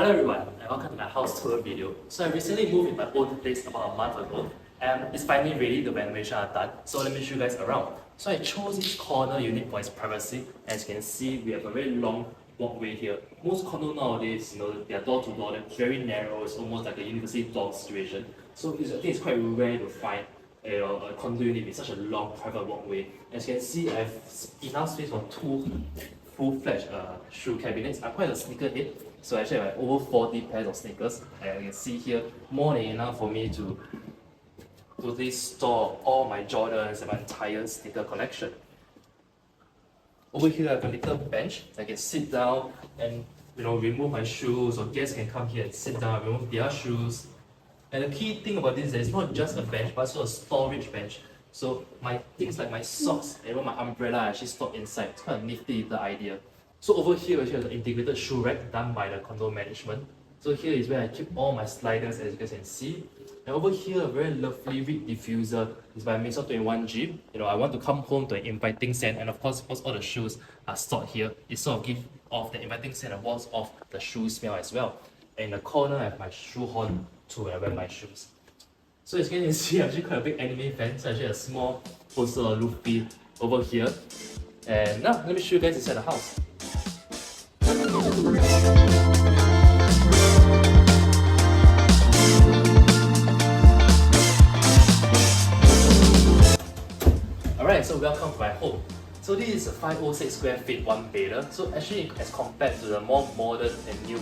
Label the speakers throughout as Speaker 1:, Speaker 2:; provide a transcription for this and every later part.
Speaker 1: Hello everyone and welcome to my house tour video. So I recently moved in my own place about a month ago and it's finally ready, the renovation are done. So let me show you guys around. So I chose this corner unit for its privacy. As you can see, we have a very long walkway here. Most condo nowadays, they are door to door, they're very narrow, it's almost like a university dorm situation. So I think it's quite rare to find a condo unit with such a long private walkway. As you can see, I have enough space for two full-fledged shoe cabinets. I'm quite a sneakerhead, so actually I have over 40 pairs of sneakers. And you can see here, more than enough for me to totally store all my Jordans and my entire sneaker collection. Over here I have a little bench. I can sit down and remove my shoes, or guests can come here and sit down, remove their shoes. And the key thing about this is that it's not just a bench, but also a storage bench. So my things like my socks and even my umbrella are actually stored inside. It's quite a nifty little idea. So over here, we have the integrated shoe rack done by the condo management. So here is where I keep all my sliders, as you guys can see. And over here, a very lovely reed diffuser is by Maison 21G. I want to come home to an inviting scent, and of course, all the shoes are stored here. It sort of gives off the inviting scent and wards off the shoe smell as well. And in the corner, I have my shoe horn to where I wear my shoes. So as you can see, I'm actually quite a big anime fan, so actually a small poster of Luffy over here. And now, let me show you guys inside the house. Alright, so welcome to my home. So this is a 506 square feet one bedder. So actually, as compared to the more modern and new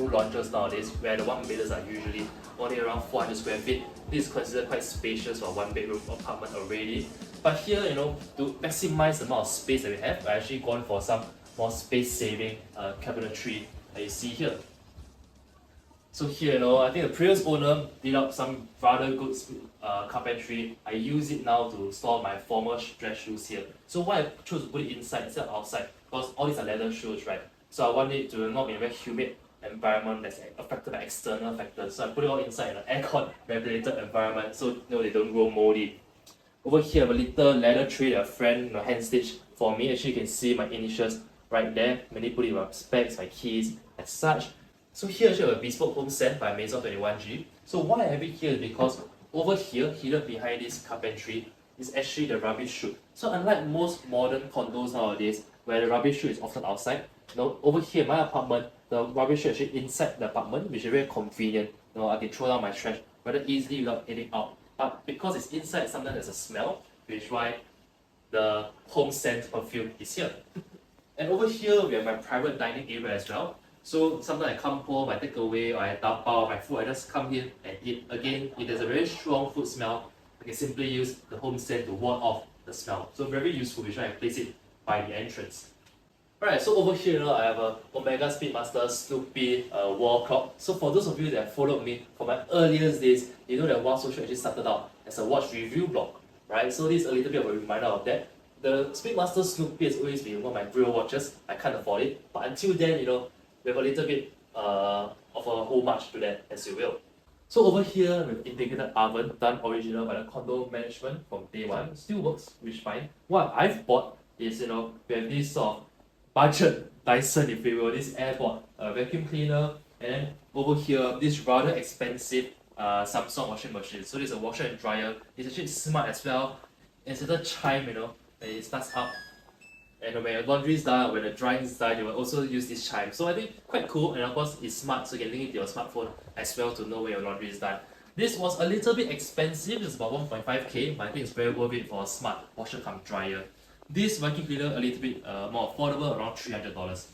Speaker 1: launches nowadays, where the one bedders are usually only around 400 square feet, this is considered quite spacious for a one bedroom apartment already. But here, to maximize the amount of space that we have, we're actually going for some more space saving cabinetry that you see here. So here, I think the previous owner did up some rather good carpentry. I use it now to store my former dress shoes here. So why I chose to put it inside instead of outside? Because all these are leather shoes, right? So I want it to not be a very humid environment that's affected by external factors. So I put it all inside in an aircon regulated environment so they don't grow moldy. Over here, I have a little leather tray that a friend hand stitched for me. Actually, you can see my initials right there. Mainly put it in my specs, my keys, as such. So here I have a bespoke home scent by Maison 21G. So why I have it here is because over here, hidden behind this carpentry, is actually the rubbish chute. So unlike most modern condos nowadays, where the rubbish chute is often outside, over here in my apartment, the rubbish chute is actually inside the apartment, which is very convenient. I can throw down my trash rather easily without getting out. But because it's inside, sometimes there's a smell, which is why the home scent perfume is here. And over here, we have my private dining area as well. So sometimes I come home, I take away, or I dabao my food, I just come here and eat. Again, if there's a very strong food smell, I can simply use the home scent to ward off the smell. So very useful, which is why I place it by the entrance. Alright, so over here, I have a Omega Speedmaster Snoopy wall clock. So for those of you that have followed me from my earliest days, you know that Wow Social actually started out as a watch review blog, right? So this is a little bit of a reminder of that. The Speedmaster Snoopy has always been one of my real watches. I can't afford it, but until then, we have a little bit of a homage to that, as you will. So over here, we've integrated oven done original by the condo management from day one. Still works, which is fine. What I've bought is, we have this sort of budget Dyson, if you will, this airport vacuum cleaner, and then over here, this rather expensive Samsung washing machine. So this is a washer and dryer. It's actually smart as well. It's a little chime, when it starts up. And when your laundry is done, when the drying is done, you will also use this chime. So I think quite cool, and of course it's smart, so you can link it to your smartphone as well to know when your laundry is done. This was a little bit expensive, it's about 1.5k, but I think it's very worth it for a smart washer cum dryer. This vacuum cleaner a little bit more affordable, around $300.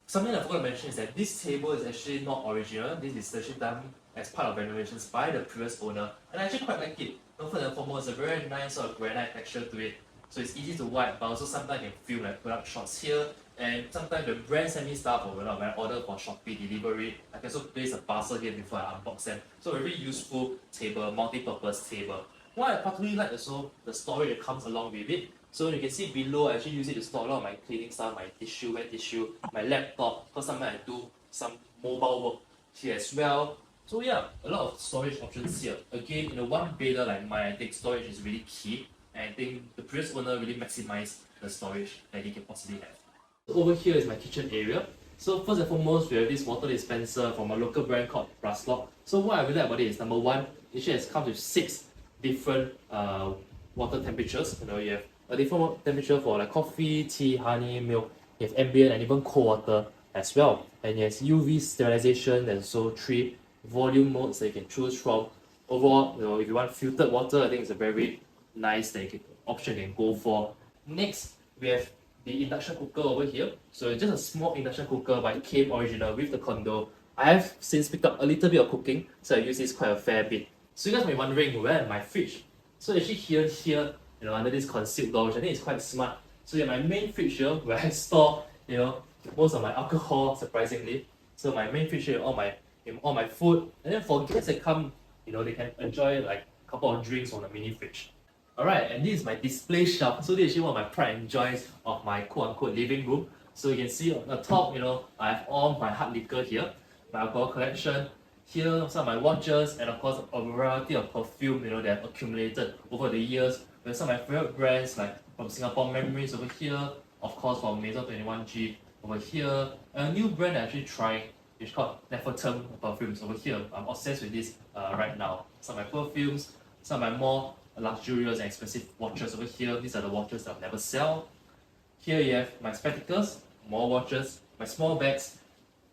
Speaker 1: Something I forgot to mention is that this table is actually not original. This is actually done as part of renovations by the previous owner, and I actually quite like it. First and foremost, it's a very nice sort of granite texture to it. So it's easy to wipe, but also sometimes you can film like product shots here. And sometimes the brand send me stuff, or when I order for Shopee delivery, I can also place a parcel here before I unbox them. So a very useful table, multi-purpose table. What I particularly like also, the storage that comes along with it. So you can see below, I actually use it to store a lot of my cleaning stuff, my tissue, wet tissue, my laptop, because sometimes I do some mobile work here as well. So yeah, a lot of storage options here. Again, in a one bedder like mine, I think storage is really key. And I think the previous owner really maximized the storage that he can possibly have. Over here is my kitchen area. So first and foremost, we have this water dispenser from a local brand called Ruslock. So what I really like about it is number one, it actually comes with 6 different water temperatures. You have a different temperature for like coffee, tea, honey, milk. You have ambient and even cold water as well. And it has UV sterilization and so 3 volume modes that you can choose from. Overall, if you want filtered water, I think it's a very nice option you can go for. Next, we have the induction cooker over here. So it's just a small induction cooker, but it came original with the Condo. I have since picked up a little bit of cooking, so I use this quite a fair bit. So you guys may be wondering, where am my fridge? So actually here, under this concealed door, which I think is quite smart. So yeah, my main fridge here, where I store, most of my alcohol, surprisingly. So my main fridge here, all my food, and then for guests that come, they can enjoy like a couple of drinks on the mini fridge. Alright, and this is my display shelf. So this is actually one of my pride and joys of my quote-unquote living room. So you can see on the top, I have all my hard liquor here, my alcohol collection. Here, some of my watches, and of course, a variety of perfume, that have accumulated over the years. With some of my favorite brands, like from Singapore Memories over here, of course from Maison 21G over here, and a new brand I'm actually trying, which is called Nefertum perfumes over here. I'm obsessed with this right now. Some of my perfumes, some of my more luxurious and expensive watches over here. These are the watches that I'll never sell. Here you have my spectacles, more watches, my small bags,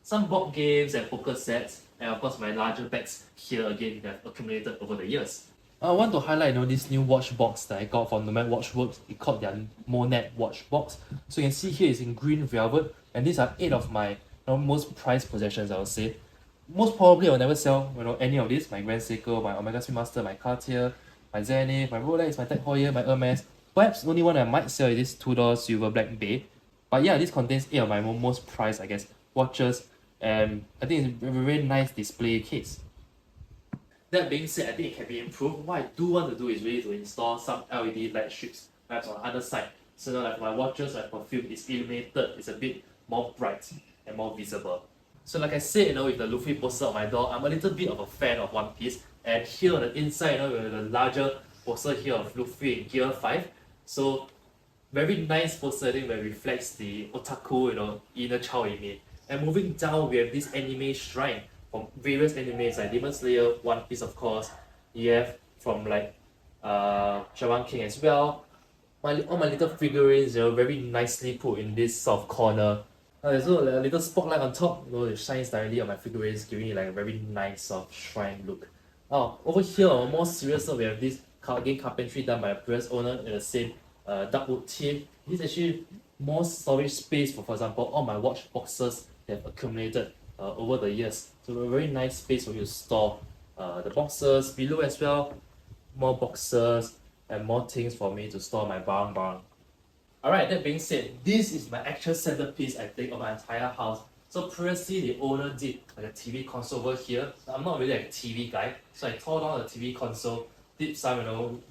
Speaker 1: some board games and poker sets, and of course my larger bags here again that have accumulated over the years. I want to highlight this new watch box that I got from the Nomad Watchworks. It's called their Monet watch box. So you can see here it's in green velvet, and these are 8 of my most prized possessions, I would say. Most probably I'll never sell any of these. My Grand Seiko, my Omega Speedmaster, my Cartier, my Zenith, my Rolex, my Tag Heuer, my Hermes. Perhaps only one I might sell is this Tudor Silver Black Bay. But yeah, this contains 8 of my most prized, I guess, watches. And I think it's a very nice display case. That being said, I think it can be improved. What I do want to do is really to install some LED light strips, perhaps on the other side. So like my watches, my perfume is illuminated, it's a bit more bright and more visible. So like I said, with the Luffy poster on my door, I'm a little bit of a fan of One Piece. And here on the inside, we have the larger poster here of Luffy in Gear 5. So very nice poster, I think, that reflects the otaku, inner child in me. And moving down, we have this anime shrine from various animes like Demon Slayer, One Piece, of course. You have from like Shaman King as well. All my little figurines, very nicely put in this sort of corner. There's a little spotlight on top, it shines directly on my figurines, giving it like a very nice sort of shrine look. Over here, on a more serious note, we have this again carpentry done by a previous owner in the same dark wood theme. This is actually more storage space for example, all my watch boxes that have accumulated over the years. So a very nice space for you to store the boxes. Below as well, more boxes and more things for me to store my barang. Alright, that being said, this is my actual centerpiece, I think, of my entire house. So previously, the owner did like a TV console over here. I'm not really like a TV guy, so I tore down the TV console, did some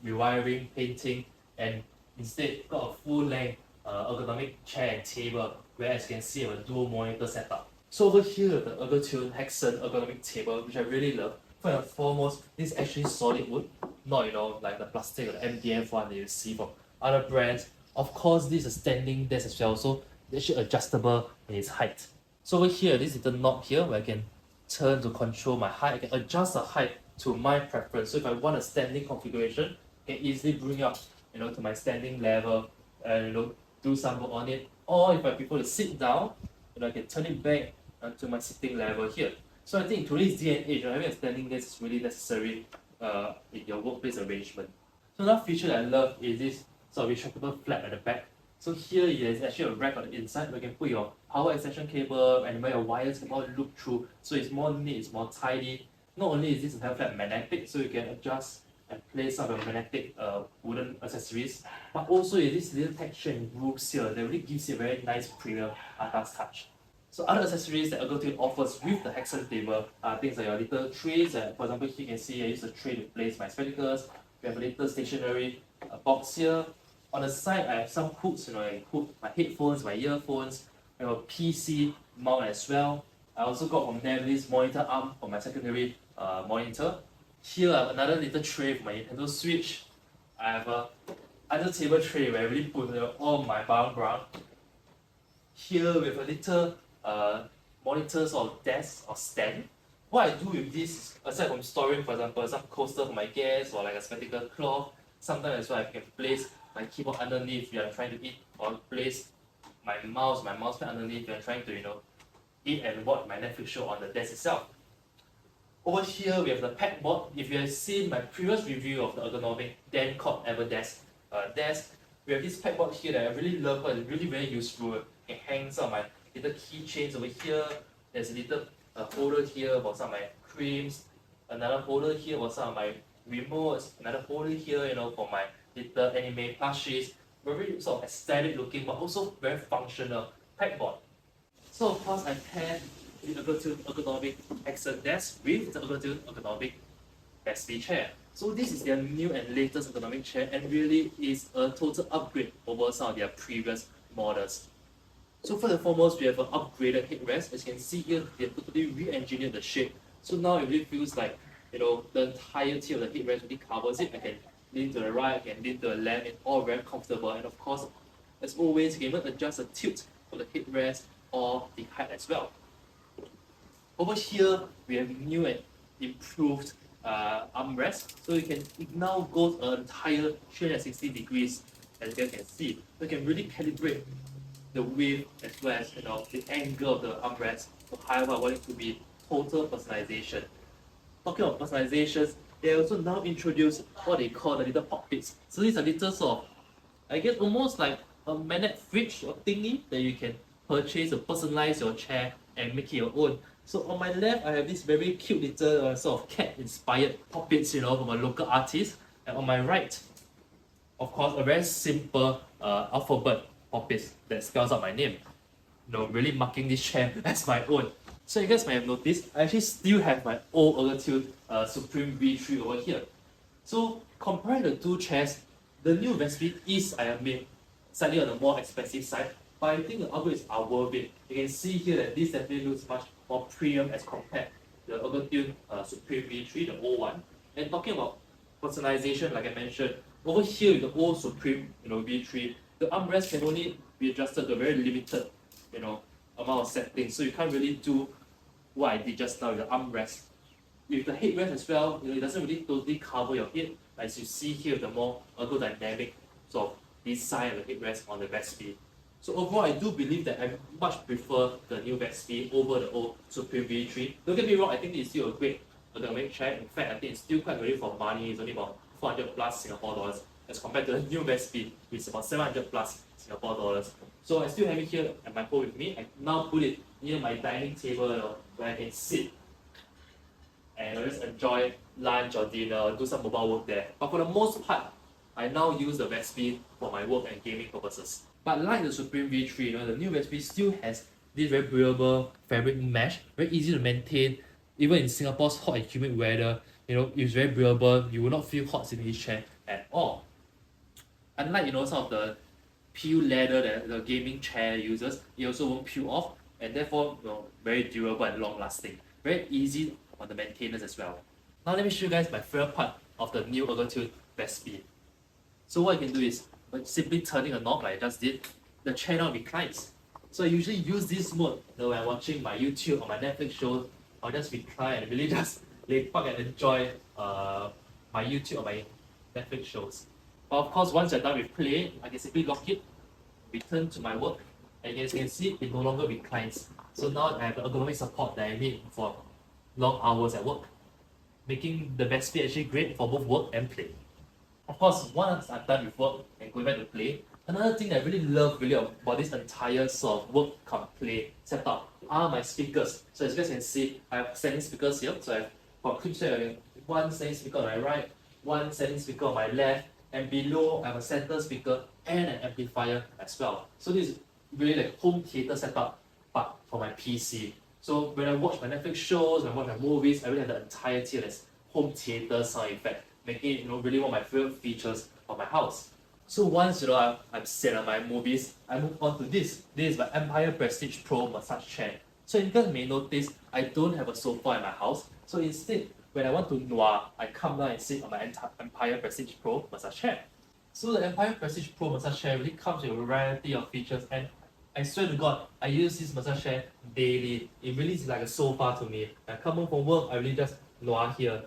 Speaker 1: rewiring, painting, and instead got a full-length ergonomic chair and table, where as you can see I have a dual monitor setup. So over here, the Ergotune Hexen ergonomic table, which I really love. First and foremost, this is actually solid wood, not like the plastic or the MDF one that you see from other brands. Of course, this is a standing desk as well, so it's actually adjustable in its height. So over here, this little knob here where I can turn to control my height. I can adjust the height to my preference. So if I want a standing configuration, I can easily bring up to my standing level and do some work on it. Or if I prefer to sit down, I can turn it back to my sitting level here. So I think in today's day and age, having a standing desk is really necessary in your workplace arrangement. So another feature that I love is this sort of retractable flap at the back. So here is actually a rack on the inside where you can put your power extension cable and where your wires can all loop through. So it's more neat, it's more tidy. Not only is this entire flap magnetic, so you can adjust and place some of your magnetic wooden accessories, but also this little texture and grooves here that really gives you a very nice premium atas touch. So other accessories that Ergotune offers with the Hexen table are things like your little trays. For example, here you can see I use a tray to place my spectacles. We have a little stationery box here. On the side, I have some hooks, I hook my headphones, my earphones. I have a PC mount as well. I also got from them this monitor arm for my secondary monitor. Here I have another little tray for my Nintendo Switch. I have a other table tray where I really put all my barang. Here we have a little monitors or desk or stand. What I do with this, aside from storing, for example, some coaster for my guests or like a spectacle cloth, sometimes as well I can place my keyboard underneath if you are trying to eat, or place my mouse pad underneath if you are trying to, eat and watch my Netflix show on the desk itself. Over here we have the pegboard. If you have seen my previous review of the ergonomic Dan Cott EverDesk desk, we have this pegboard here that I really love and it's really very useful. It hangs on my little keychains over here. There's a little holder here for some of my creams, another holder here for some of my remotes, another holder here, for my little anime plushies. Very sort of aesthetic looking, but also very functional pegboard. So of course I paired the ergonomic Excel desk with the ergonomic Best chair. So this is their new and latest ergonomic chair and really is a total upgrade over some of their previous models. So first and foremost, we have an upgraded headrest. As you can see here, they have totally re-engineered the shape. So now it really feels like, the entirety of the headrest really covers it. I can lean to the right, I can lean to the left, it's all very comfortable. And of course, as always, you can even adjust the tilt for the headrest or the height as well. Over here, we have new and improved armrest. So you can now go an entire 360 degrees, as you can see. You can really calibrate the width as well as the angle of the armrest to however I want it to be total personalization. Talking of personalizations, they also now introduce what they call the little pockets. So these are little sort of, I guess almost like a magnet fridge or thingy that you can purchase to personalize your chair and make it your own. So on my left, I have this very cute little sort of cat-inspired pockets, from a local artist. And on my right, of course, a very simple alphabet pockets that spells out my name. Really marking this chair as my own. So you guys might have noticed, I actually still have my old Ergotilt Supreme V3 over here. So comparing the two chairs, the new Vespi is, I admit, slightly on the more expensive side, but I think the upgrades are worth it. You can see here that this definitely looks much more premium as compared to the Ergotilt Supreme V3, the old one. And talking about personalization, like I mentioned, over here with the old Supreme V3, the armrest can only be adjusted to a very limited amount of settings. So you can't really do what I did just now with the armrest. With the headrest as well, it doesn't really totally cover your head, as you see here with the more ergodynamic sort of design of the headrest on the Vespi. So overall, I do believe that I much prefer the new Vespi over the old Supreme V3. Don't get me wrong, I think it's still a great ergonomic chair. In fact, I think it's still quite value for money. It's only about 400 plus Singapore dollars as compared to the new Vespi, which is about 700 plus Singapore dollars. So I still have it here at my home with me. I now put it near my dining table where I can sit and just enjoy lunch or dinner or do some mobile work there. But for the most part, I now use the Vespi for my work and gaming purposes. But like the Supreme V3, the new Vespi still has this very breathable fabric mesh, very easy to maintain. Even in Singapore's hot and humid weather, it's very breathable. You will not feel hot sitting in this chair at all. Unlike some of the peel leather that the gaming chair uses, it also won't peel off, and therefore very durable and long lasting. Very easy on the maintenance as well. Now let me show you guys my favorite part of the new Ergotilt Vespi. So what you can do is by simply turning a knob like I just did, the chair now reclines. So I usually use this mode when I'm watching my YouTube or my Netflix shows. I'll just recline and really just lay back and enjoy my YouTube or my Netflix shows. But of course, once you're done with play, I can simply lock it, return to my work, and as you can see, it no longer reclines. So now I have the ergonomic support that I need for long hours at work, making the Vespi actually great for both work and play. Of course, once I'm done with work and going back to play, another thing that I really love about this entire sort of work come play setup are my speakers. So as you guys can see, I have standing speakers here. So I've got clips here, one standing speaker on my right, one standing speaker on my left, and below I have a center speaker and an amplifier as well. So this is really like home theater setup, but for my PC. So when I watch my Netflix shows, when I watch my movies, I really have the entirety of this home theater sound effect, making it really one of my favorite features of my house. So once I'm set on my movies, I move on to this. This is my Empire Prestige Pro massage chair. So you guys may notice I don't have a sofa in my house. So instead, when I want to noir, I come down and sit on my Empire Prestige Pro massage chair. So the Empire Prestige Pro massage chair really comes with a variety of features, and I swear to God, I use this massage chair daily. It really is like a sofa to me. I come home from work, I really just noir here.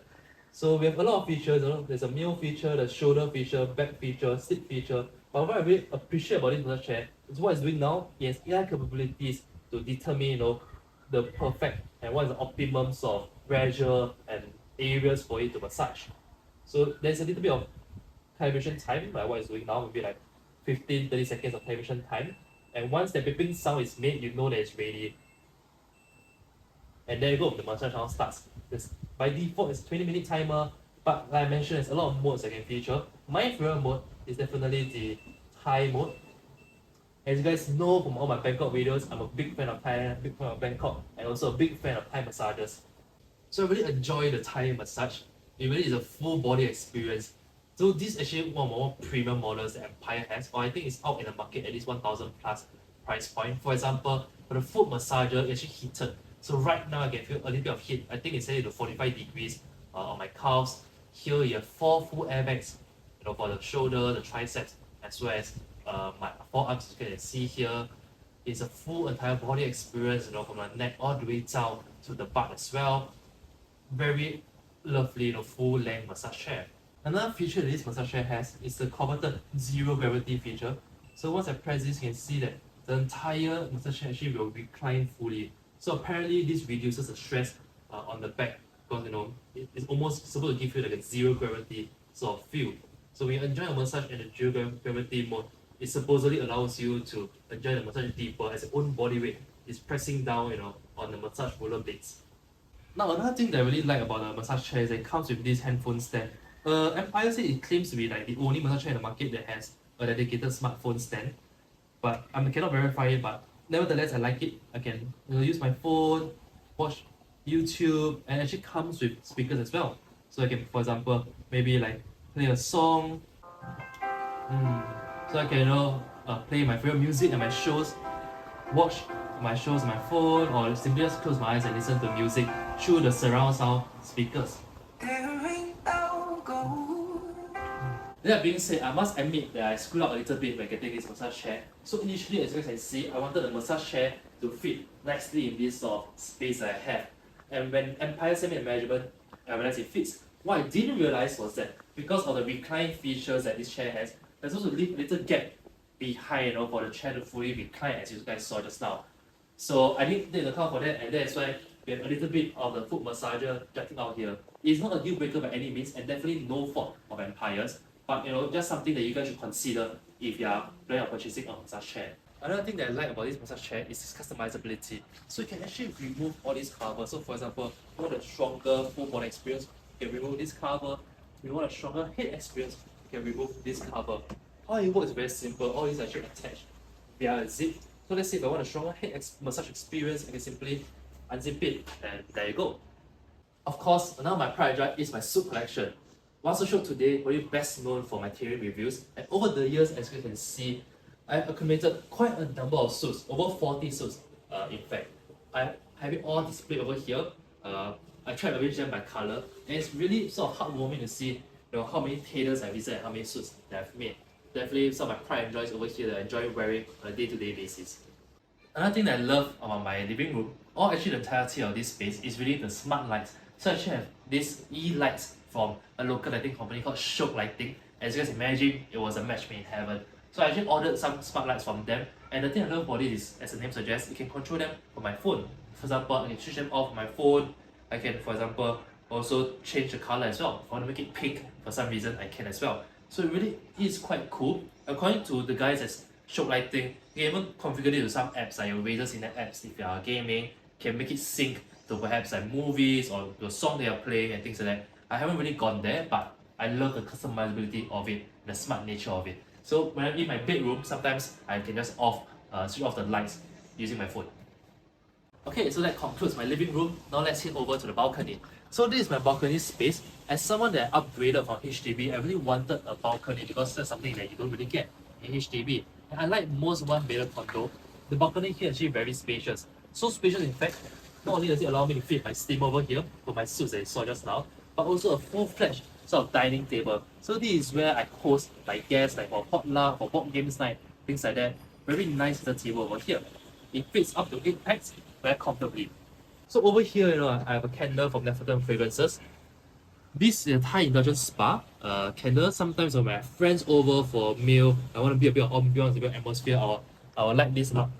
Speaker 1: So we have a lot of features. There's a meal feature, the shoulder feature, back feature, seat feature. But what I really appreciate about this massage chair is what it's doing now. It has AI capabilities to determine, the perfect and what is the optimum sort of pressure and areas for it to massage. So there's a little bit of television time, like what it's doing now, maybe like 15-30 seconds of television time. And once the beeping sound is made, you know that it's ready. And there you go, the massage now starts. By default, it's 20-minute timer, but like I mentioned, there's a lot of modes I can feature. My favorite mode is definitely the Thai mode. As you guys know from all my Bangkok videos, I'm a big fan of Thailand, big fan of Bangkok, and also a big fan of Thai massages. So I really enjoy the Thai massage. It really is a full body experience. So this is actually one of the more premium models that Empire has, or I think it's out in the market at least 1,000 plus price point. For example, for the foot massager, it's actually heated. So right now I can feel a little bit of heat. I think it's set to 45 degrees on my calves. Here you have 4 full airbags, for the shoulder, the triceps, as well as my forearms. You can see here, it's a full entire body experience. From the neck all the way down to the butt as well. Very lovely, full length massage chair. Another feature that this massage chair has is the coveted zero gravity feature. So once I press this, you can see that the entire massage chair actually will recline fully. So apparently this reduces the stress on the back because it's almost supposed to give you like a zero gravity sort of feel. So when you enjoy a massage in the zero gravity mode, it supposedly allows you to enjoy the massage deeper as your own body weight is pressing down, on the massage roller blades. Now another thing that I really like about the massage chair is that it comes with this handphone stand. Empire said it claims to be like the only massage chair in the market that has a dedicated smartphone stand, but I cannot verify it. But nevertheless, I like it. I can use my phone, watch YouTube, and it actually comes with speakers as well. So I can, for example, maybe like play a song. So I can play my favorite music and my shows, watch my shows on my phone, or simply just close my eyes and listen to music through the surround sound speakers. That being said, I must admit that I screwed up a little bit when getting this massage chair. So initially, as you guys can see, I wanted the massage chair to fit nicely in this sort of space that I have. And when Empire sent me a measurement, I realized it fits. What I didn't realize was that because of the recline features that this chair has, there's also a little gap behind, for the chair to fully recline, as you guys saw just now. So I didn't take account for that, and that's why we have a little bit of the foot massager jutting out here. It's not a deal breaker by any means, and definitely no fault of Empire's, but just something that you guys should consider if you are planning on purchasing a massage chair. Another thing that I like about this massage chair is its customizability. So you can actually remove all these covers. So for example, you want a stronger full body experience, you can remove this cover. If you want a stronger head experience, you can remove this cover. How it works is very simple. All these are actually attached via a zip. So let's say if I want a stronger head massage experience, I can simply unzip it, and there you go. Of course, now my pride and joy is my suit collection. Once Shiok today, probably best known for my Tyrion reviews, and over the years, as you can see, I've accumulated quite a number of suits, over 40 suits in fact. I have it all displayed over here. I tried to arrange them by color, and it's really sort of heartwarming to see how many tailors I've visited and how many suits that I've made. Definitely some of my pride and joys over here that I enjoy wearing on a day-to-day basis. Another thing that I love about my living room, or actually the entirety of this space, is really the smart lights. So I actually have these E-lights from a local lighting company called Shiok Lighting. As you guys imagine, it was a match made in heaven. So I actually ordered some smart lights from them, and the thing I love about it is, as the name suggests, you can control them from my phone. For example, I can switch them off my phone. I can, for example, also change the color as well. If I want to make it pink for some reason, I can as well. So it really is quite cool. According to the guys at Shiok Lighting, you can even configure it to some apps like your Razor's in apps. If you are gaming, can make it sync to perhaps like movies or your song that you're playing and things like that. I haven't really gone there, but I love the customizability of it, the smart nature of it. So when I'm in my bedroom, sometimes I can just switch off the lights using my phone. Okay, so that concludes my living room. Now let's head over to the balcony. So this is my balcony space. As someone that upgraded from HDB, I really wanted a balcony because that's something that you don't really get in HDB. And unlike most one-bedroom condo, the balcony here is actually very spacious. So spacious in fact, not only does it allow me to fit my steam over here for my suits that you saw just now, but also a full-fledged sort of dining table. So this is where I host my guests, like for potluck, for board games night, things like that. very nice little table over here. It fits up to 8 packs very comfortably. So over here, I have a candle from Nefertiti Fragrances. This is a Thai indulgence spa candle. Sometimes when my friends over for a meal, I want to be a bit of ambience, a bit of atmosphere, I will light this up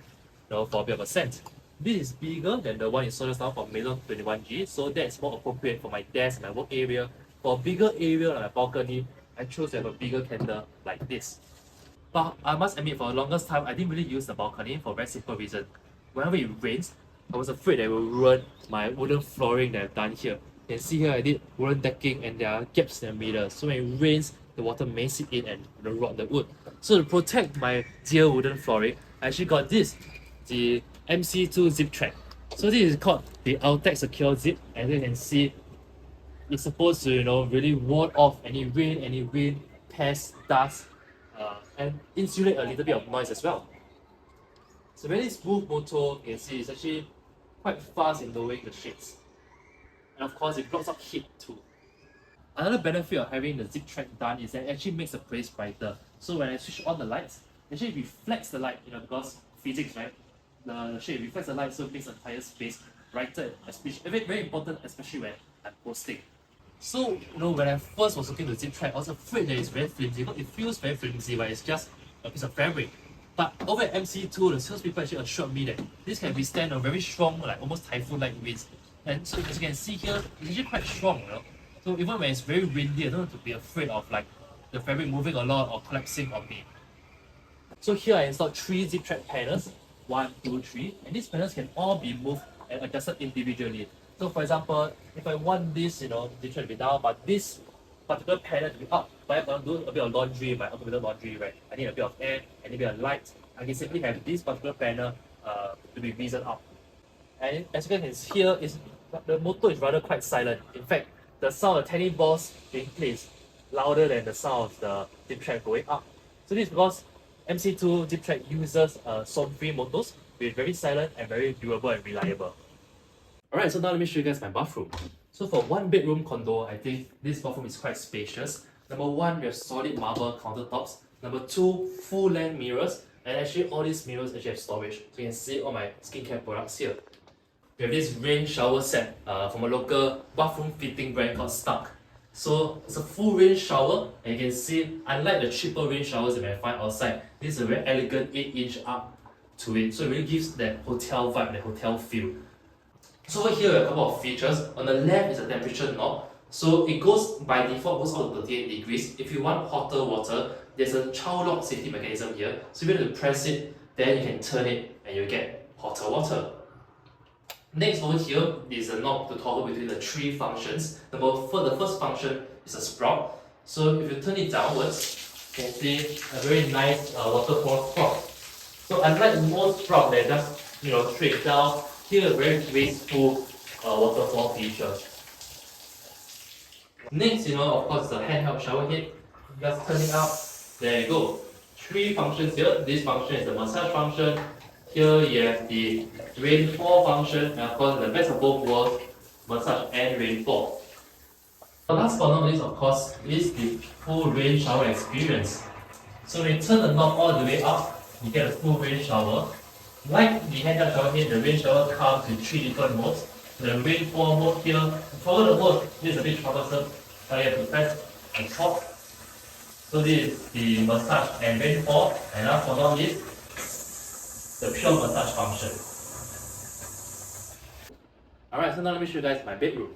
Speaker 1: for a bit of a scent. This is bigger than the one you saw just now from Maison 21G, so that's more appropriate for my desk, my work area. For a bigger area like my balcony, I chose to have a bigger candle like this. But I must admit, for the longest time, I didn't really use the balcony for a very simple reason. Whenever it rains, I was afraid that it will ruin my wooden flooring that I've done here. You can see here I did wooden decking and there are gaps in the middle. So when it rains, the water may seep in and rot the wood. So to protect my dear wooden flooring, I actually got this, the MC2 zip track. So this is called the Altec Secure Zip, and you can see it's supposed to really ward off any rain, pests, dust, and insulate a little bit of noise as well. It's a very smooth motor. You can see it's actually quite fast in lowering the shades. And of course, it blocks out heat too. Another benefit of having the zip track done is that it actually makes the place brighter. So when I switch on the lights, it actually reflects the light, because physics, right? The shade reflects the light, so it makes the entire space brighter, especially very important, especially when I'm posting. So, when I first was looking at the zip track, I was afraid that it's very flimsy. It feels very flimsy, but it's just a piece of fabric. But over at MC2, the salespeople actually assured me that this can withstand a very strong, like almost typhoon-like winds. And so as you can see here, it's actually quite strong, So even when it's very windy, I don't have to be afraid of like the fabric moving a lot or collapsing on me. So here I installed 3 zip track panels, 1, 2, 3, and these panels can all be moved and adjusted individually. So for example, if I want this, zip track to be down, but this particular panel to be up, but if I want to do a bit of laundry, my automated laundry, right? I need a bit of air, I need a bit of light. I can simply have this particular panel to be risen up. And as you can hear, the motor is rather quite silent. In fact, the sound of the tennis balls being placed louder than the sound of the zip track going up. So this is because MC2 zip track uses sound-free motors, which is very silent and very durable and reliable. Alright, so now let me show you guys my bathroom. So for 1-bedroom condo, I think this bathroom is quite spacious. Number 1, we have solid marble countertops. Number 2, full-length mirrors. And actually all these mirrors actually have storage. So you can see all my skincare products here. We have this rain shower set from a local bathroom fitting brand called Stuck. So it's a full rain shower, and you can see, unlike the cheaper rain showers you may find outside, this is a very elegant 8-inch up to it. So it really gives that hotel vibe, that hotel feel. So over here we have a couple of features. On the left is a temperature knob. So it goes by default goes out to 38 degrees. If you want hotter water, there's a child lock safety mechanism here. So if you have to press it, then you can turn it and you get hotter water. Next over here is a knob to toggle between the 3 functions. The first function is a sprout. So if you turn it downwards, you can see a very nice waterfall sprout. So unlike most sprouts that just straight down, here a very graceful waterfall feature. Next, of course, the handheld shower head. Just turn it up. There you go. 3 functions here. This function is the massage function. Here you have the rainfall function, and of course the best of both worlds, massage and rainfall. The last but not least, of course, is the full rain shower experience. So when you turn the knob all the way up, you get a full rain shower. Like the handheld shower head, the rain shower comes with 3 different modes. The rainfall mode here, to toggle the mode, this is a bit troublesome. You have to press the top. So this is the massage and rainfall, and last but not least, the pure massage function. Alright, so now let me show you guys my bedroom.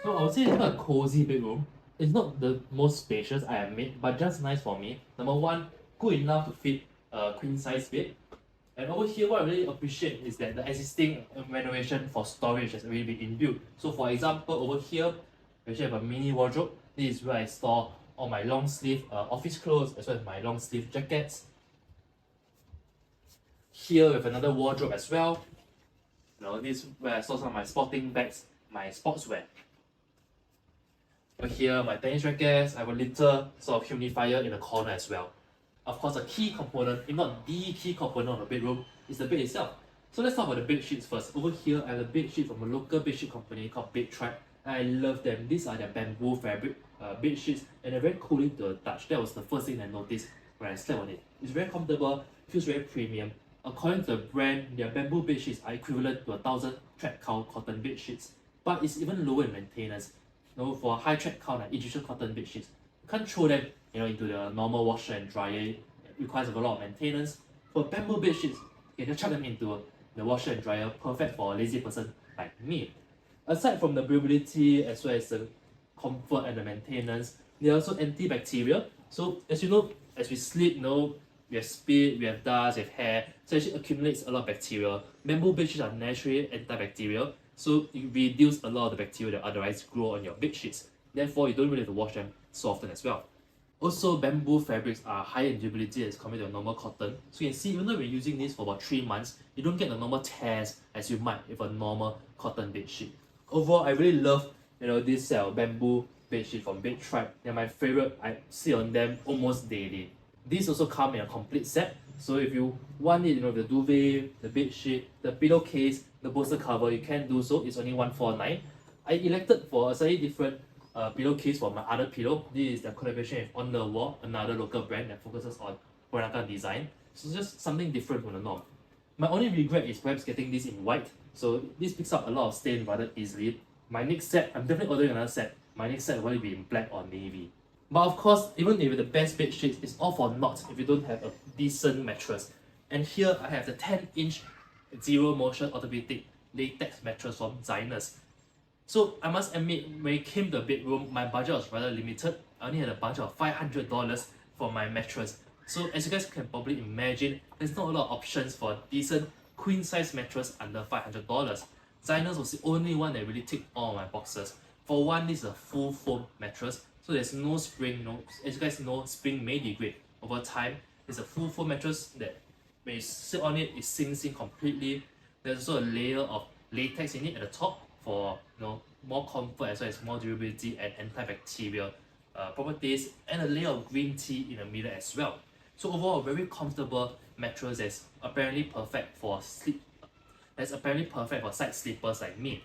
Speaker 1: So I would say it's not a cozy bedroom. It's not the most spacious I have made, but just nice for me. Number 1, good enough to fit a queen size bed. And over here, what I really appreciate is that the existing renovation for storage has already been inbuilt. So for example, over here, we actually have a mini wardrobe. This is where I store all my long sleeve office clothes as well as my long sleeve jackets. Here we have another wardrobe as well. This is where I store some of my sporting bags, my sportswear. Over here, my tennis rackets. I have a little sort of humidifier in the corner as well. Of course, a key component, if not the key component of the bedroom, is the bed itself. So let's talk about the bed sheets first. Over here, I have a bed sheet from a local bed sheet company called Bed Tribe. I love them. These are their bamboo fabric bed sheets, and they're very cooling to the touch. That was the first thing I noticed when I slept on it. It's very comfortable, feels very premium. According to the brand, their bamboo bed sheets are equivalent to 1,000 track count cotton bed sheets, but it's even lower in maintenance. For high track count like Egyptian cotton bed sheets, you can't throw them into the normal washer and dryer. It requires a lot of maintenance. For bamboo bed sheets, you can just chuck them into the washer and dryer, perfect for a lazy person like me. Aside from the durability as well as the comfort and the maintenance, they are also antibacterial. So as you know, as we sleep, we have spit, we have dust, we have hair, so it actually accumulates a lot of bacteria. Bamboo bed sheets are naturally antibacterial, so it reduces a lot of the bacteria that otherwise grow on your bed sheets. Therefore, you don't really have to wash them so often as well. Also, bamboo fabrics are higher in durability as compared to normal cotton. So you can see, even though we're using this for about 3 months, you don't get the normal tears as you might with a normal cotton bed sheet. Overall, I really love this set of bamboo bed sheet from Bed Tribe. They're my favorite. I sit on them almost daily. These also come in a complete set. So if you want it, the duvet, the bed sheet, the pillowcase, the bolster cover, you can do so. It's only $149. I elected for a slightly different pillowcase for my other pillow. This is the collaboration with On The Wall, another local brand that focuses on Peranakan design. So just something different from the norm. My only regret is perhaps getting this in white. So this picks up a lot of stain rather easily. My next set, I'm definitely ordering another set. My next set will probably be in black or navy. But of course, even if the best bed sheets, it's all for naught if you don't have a decent mattress. And here I have the 10-inch zero motion orthopedic latex mattress from Zinus. So I must admit, when it came to the bedroom, my budget was rather limited. I only had a budget of $500 for my mattress. So as you guys can probably imagine, there's not a lot of options for a decent queen size mattress under $500. Zinus was the only one that really ticked all my boxes. For one, this is a full foam mattress, so there's no spring. As you guys know, spring may degrade over time. It's a full foam mattress that when you sit on it, it sinks in completely. There's also a layer of latex in it at the top for more comfort as well as more durability and antibacterial properties, and a layer of green tea in the middle as well. So overall, a very comfortable mattress that's apparently perfect for sleep. That's apparently perfect for side sleepers like me.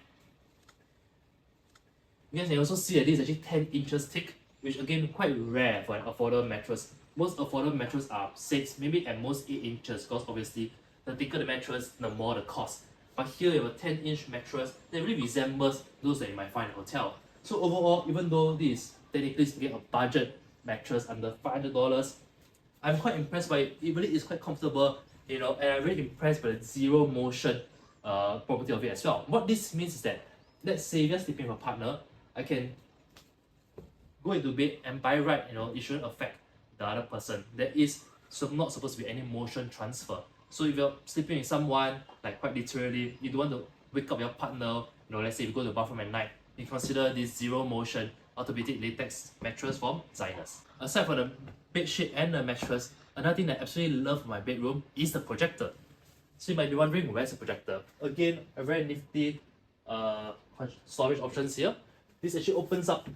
Speaker 1: You guys can also see that this is actually 10 inches thick, which again quite rare for an affordable mattress. Most affordable mattresses are 6, maybe at most 8 inches, because obviously the thicker the mattress, the more the cost. But here you have a 10-inch mattress that really resembles those that you might find in a hotel. So overall, even though this is technically speaking a budget mattress under $500, I'm quite impressed by it. It really is quite comfortable, and I'm really impressed by the zero motion property of it as well. What this means is that, let's say you're sleeping with a partner, I can go into bed and by right, it shouldn't affect the other person. There is not supposed to be any motion transfer. So if you're sleeping with someone, like quite literally, you don't want to wake up your partner, let's say if you go to the bathroom at night, you consider this zero motion orthopedic latex mattress from Zinus. Aside from the bed sheet and the mattress, another thing that I absolutely love in my bedroom is the projector. So you might be wondering, where's the projector? Again, a very nifty storage options here. This actually opens up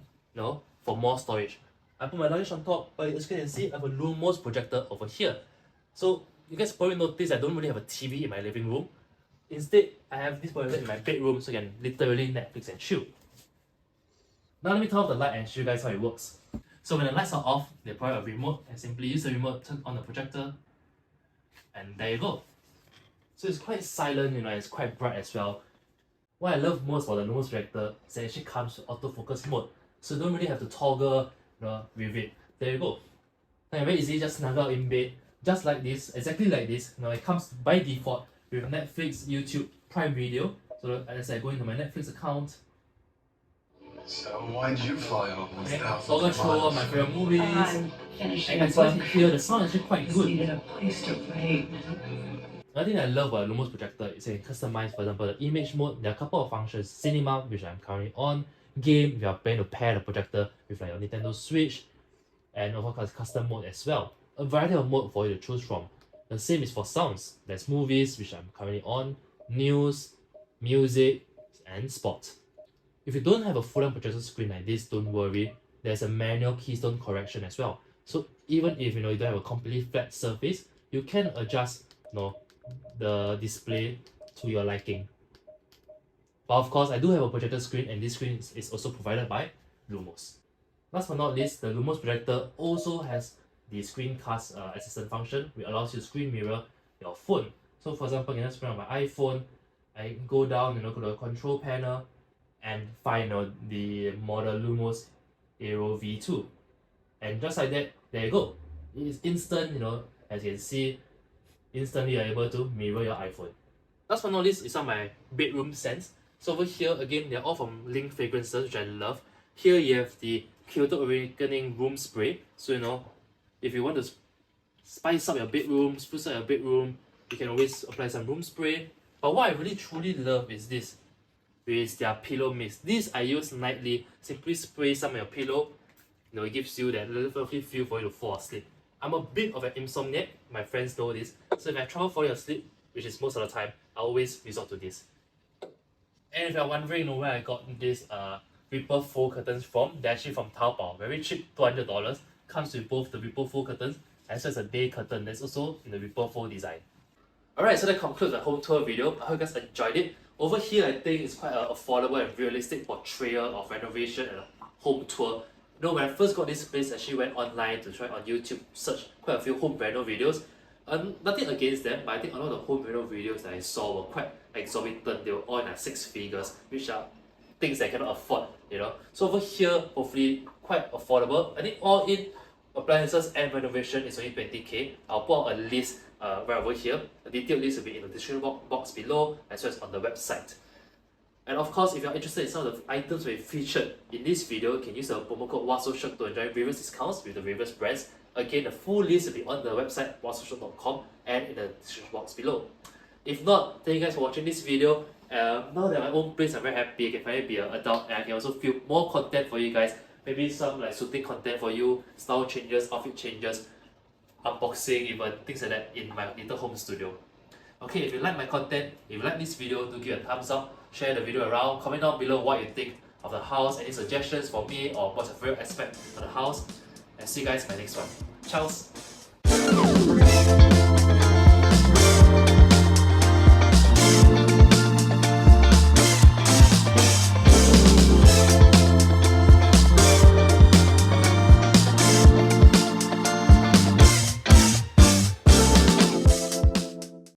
Speaker 1: for more storage. I put my luggage on top, but as you can see, I have a Lumos projector over here. So you guys probably notice I don't really have a TV in my living room. Instead, I have this projector in my bedroom so I can literally Netflix and chill. Now let me turn off the light and show you guys how it works. So when the lights are off, they provide a remote, and simply use the remote, turn on the projector, and there you go. So it's quite silent, and it's quite bright as well. What I love most about the Lumos projector is that it actually comes with autofocus mode, so you don't really have to toggle with it. There you go. And very easy, just snuggle in bed, just like this, exactly like this. It comes by default with Netflix, YouTube, Prime Video. So as I go into my Netflix account,
Speaker 2: so why'd you fly over
Speaker 1: I'll show my favorite movies. And as you can hear, the sound is actually quite good. Another thing I love about Lumos projector is that you can customize, for example, the image mode. There are a couple of functions: cinema, which I'm currently on; game, if you're planning to pair the projector with like your Nintendo Switch; and of course custom mode as well. A variety of mode for you to choose from. The same is for sounds. There's movies, which I'm currently on; news, music, and sport. If you don't have a full-on projector screen like this, don't worry. There's a manual keystone correction as well. So even if you don't have a completely flat surface, you can adjust the display to your liking. But of course, I do have a projector screen, and this screen is also provided by Lumos. Last but not least, the Lumos projector also has the screencast assistant function, which allows you to screen mirror your phone. So for example, I can just bring on my iPhone, I go down, go to the control panel and find the model Lumos Aero V2. And just like that, there you go. It's instant, as you can see, instantly you're able to mirror your iPhone. Last but not least is some of my bedroom scents. So over here, again, they're all from Link Fragrances, which I love. Here you have the Kyoto Awakening Room Spray. So, if you want to spice up your bedroom, spruce up your bedroom, you can always apply some room spray. But what I really truly love is this, with their pillow mist. This I use nightly. Simply spray some of your pillow. It gives you that lovely feel for you to fall asleep. I'm a bit of an insomniac, my friends know this. So if I try falling asleep, which is most of the time, I always resort to this. And if you're wondering where I got this Ripple faux curtains from, they're actually from Taobao. Very cheap, $200. Comes with both the Ripple faux curtains as well as a day curtain that's also in the Ripple faux design. Alright, so that concludes the home tour video. I hope you guys enjoyed it. Over here, I think it's quite an affordable and realistic portrayal of renovation and a home tour. When I first got this place, I actually went online to try on YouTube, search quite a few home reno videos. Nothing against them, but I think a lot of the home reno videos that I saw were quite exorbitant. They were all in like 6 figures, which are things that I cannot afford, So over here, hopefully quite affordable. I think all in appliances and renovation is only 20k. I'll put out a list right over here. The detailed list will be in the description box below, as well as on the website. And of course, if you're interested in some of the items we featured in this video, you can use the promo code WhatSoShiok to enjoy various discounts with the various brands. Again, the full list will be on the website whatsoshiok.com and in the description box below. If not, thank you guys for watching this video. Now that I'm my own place, I'm very happy. I can finally be an adult and I can also film more content for you guys. Maybe some like suiting content for you, style changes, outfit changes, unboxing, even things like that in my little home studio. Okay, if you like my content, if you like this video, do give it a thumbs up, share the video around, comment down below what you think of the house, any suggestions for me, or what's your favorite aspect of the house, and see you guys in my next one. Ciao!